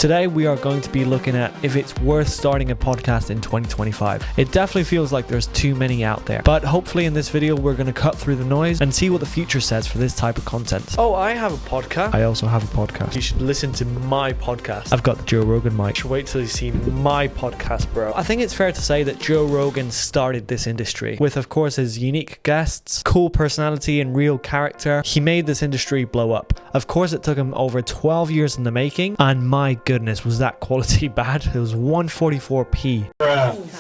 Today we are going to be looking at if it's worth starting a podcast in 2025. It definitely feels like there's too many out there, but hopefully in this video we're going to cut through the noise and see what the future says for this type of content. Oh, I have a podcast. I also have a podcast. You should listen to my podcast. I've got the Joe Rogan mic. You should wait till you see my podcast, bro. I think it's fair to say that Joe Rogan started this industry with, of course, his unique guests, cool personality and real character. He made this industry blow up. Of course, it took him over 12 years in the making, and my goodness, was that quality bad? It was 144p.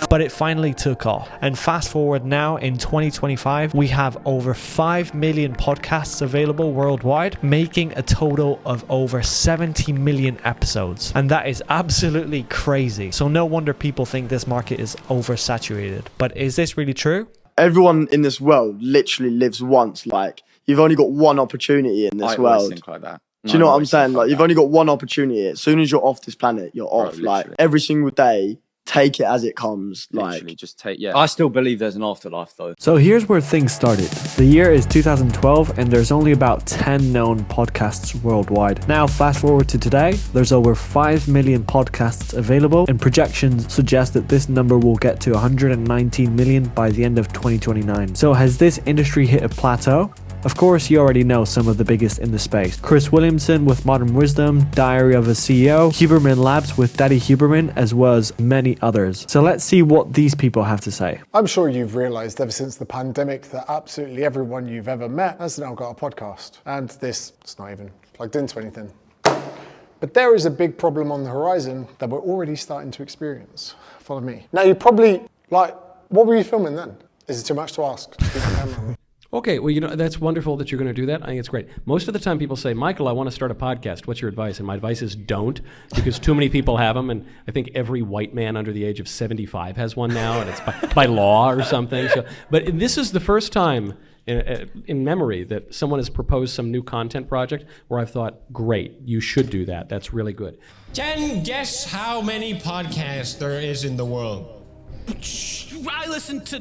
But it finally took off. And fast forward now in 2025, we have over 5 million podcasts available worldwide, making a total of over 70 million episodes. And that is absolutely crazy. So no wonder people think this market is oversaturated. But is this really true? Everyone in this world literally lives once. Like, you've only got one opportunity in this world. Think like that. Do you know what I'm saying? Like, you've only got one opportunity. As soon as you're off this planet, you're off. Like, every single day, take it as it comes. Literally, just take, yeah. I still believe there's an afterlife, though. So here's where things started. The year is 2012, and there's only about 10 known podcasts worldwide. Now, fast forward to today, there's over 5 million podcasts available, and projections suggest that this number will get to 119 million by the end of 2029. So has this industry hit a plateau? Of course, you already know some of the biggest in the space. Chris Williamson with Modern Wisdom, Diary of a CEO, Huberman Labs with Daddy Huberman, as well as many others. So let's see what these people have to say. I'm sure you've realised ever since the pandemic that absolutely everyone you've ever met has now got a podcast. And it's not even plugged into anything. But there is a big problem on the horizon that we're already starting to experience. Follow me. Now, you're probably like, what were you filming then? Is it too much to ask? Okay, well, you know, that's wonderful that you're going to do that. I think it's great. Most of the time people say, Michael, I want to start a podcast. What's your advice? And my advice is don't, because too many people have them. And I think every white man under the age of 75 has one now, and it's by law or something. So, but this is the first time in memory that someone has proposed some new content project where I've thought, great, you should do that. That's really good. Jen, guess how many podcasts there is in the world? I listen to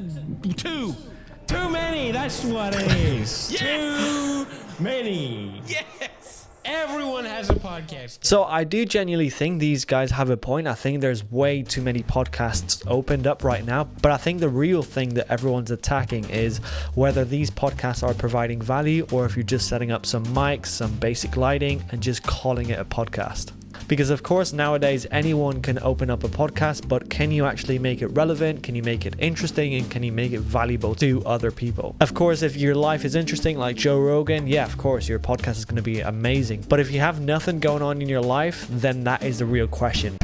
2. Too many, that's what it is. Yes. Too many. Yes. Everyone has a podcast. So I do genuinely think these guys have a point. I think there's way too many podcasts opened up right now. But I think the real thing that everyone's attacking is whether these podcasts are providing value or if you're just setting up some mics, some basic lighting, and just calling it a podcast. Because of course nowadays anyone can open up a podcast, but can you actually make it relevant? Can you make it interesting? And can you make it valuable to other people? Of course, if your life is interesting like Joe Rogan, yeah, of course your podcast is going to be amazing. But if you have nothing going on in your life, then that is the real question.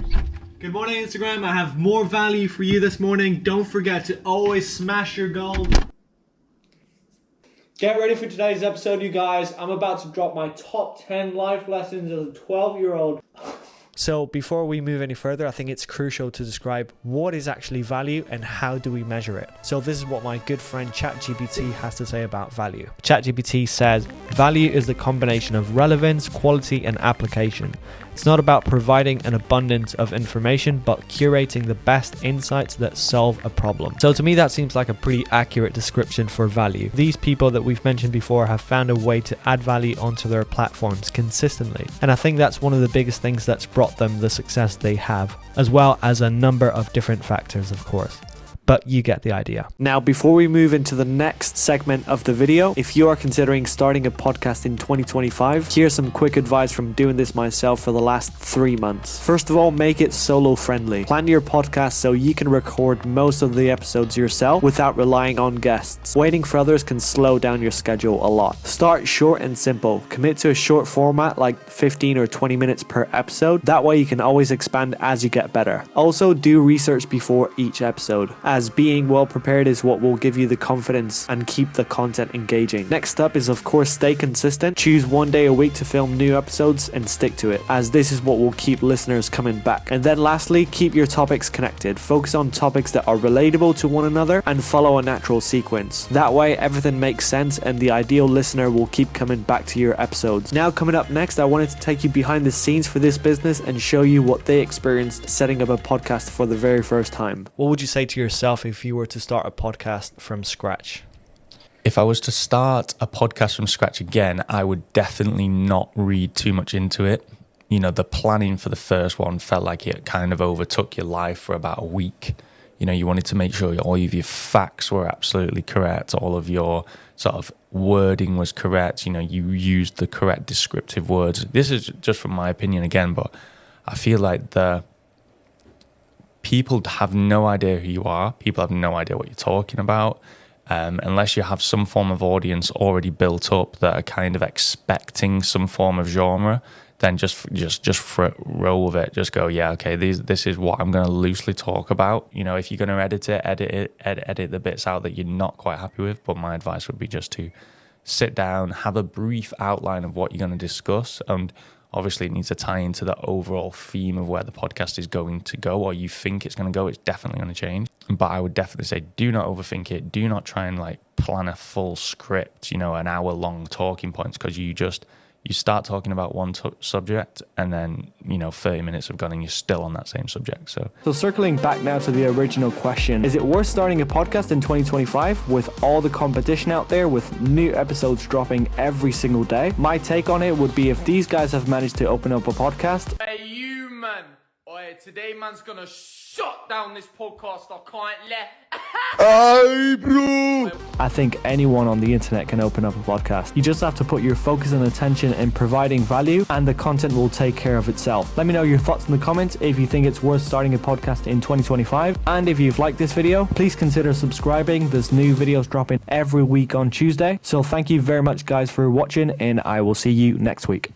Good morning, Instagram. I have more value for you this morning. Don't forget to always smash your goals. Get ready for today's episode, you guys. I'm about to drop my top 10 life lessons as a 12-year-old. So before we move any further, I think it's crucial to describe what is actually value and how do we measure it. So this is what my good friend ChatGPT has to say about value. ChatGPT says, value is the combination of relevance, quality, and application. It's not about providing an abundance of information, but curating the best insights that solve a problem. So to me, that seems like a pretty accurate description for value. These people that we've mentioned before have found a way to add value onto their platforms consistently. And I think that's one of the biggest things that's brought them the success they have, as well as a number of different factors, of course. But you get the idea. Now, before we move into the next segment of the video, if you are considering starting a podcast in 2025, here's some quick advice from doing this myself for the last 3 months. First of all, make it solo friendly. Plan your podcast so you can record most of the episodes yourself without relying on guests. Waiting for others can slow down your schedule a lot. Start short and simple. Commit to a short format like 15 or 20 minutes per episode. That way you can always expand as you get better. Also, do research before each episode, as being well prepared is what will give you the confidence and keep the content engaging. Next up is, of course, stay consistent. Choose one day a week to film new episodes and stick to it, as this is what will keep listeners coming back. And then lastly, keep your topics connected. Focus on topics that are relatable to one another and follow a natural sequence. That way everything makes sense and the ideal listener will keep coming back to your episodes. Now, coming up next, I wanted to take you behind the scenes for this business and show you what they experienced setting up a podcast for the very first time. What would you say to yourself if you were to start a podcast from scratch? If I was to start a podcast from scratch again, I would definitely not read too much into it. you know, the planning for the first one felt like it kind of overtook your life for about a week. You know, you wanted to make sure all of your facts were absolutely correct, all of your sort of wording was correct, you know, you used the correct descriptive words. This is just from my opinion again, but I feel like people have no idea who you are. People have no idea what you're talking about. Unless you have some form of audience already built up that are kind of expecting some form of genre, then just roll with it. Just go, yeah, okay, this is what I'm going to loosely talk about. You know, if you're going to edit the bits out that you're not quite happy with. But my advice would be just to sit down, have a brief outline of what you're going to discuss, and obviously it needs to tie into the overall theme of where the podcast is going to go, or you think it's going to go. It's definitely going to change. But I would definitely say, do not overthink it. Do not try and like plan a full script, you know, an hour-long talking points, because you start talking about one subject and then, you know, 30 minutes have gone and you're still on that same subject. So circling back now to the original question, is it worth starting a podcast in 2025 with all the competition out there, with new episodes dropping every single day? My take on it would be, if these guys have managed to open up a podcast. Hey, you man. Oi, today man's gonna shut down this podcast. I can't let. Hey, bro! I think anyone on the internet can open up a podcast. You just have to put your focus and attention in providing value, and the content will take care of itself. Let me know your thoughts in the comments if you think it's worth starting a podcast in 2025. And if you've liked this video, please consider subscribing. There's new videos dropping every week on Tuesday. So thank you very much, guys, for watching, and I will see you next week.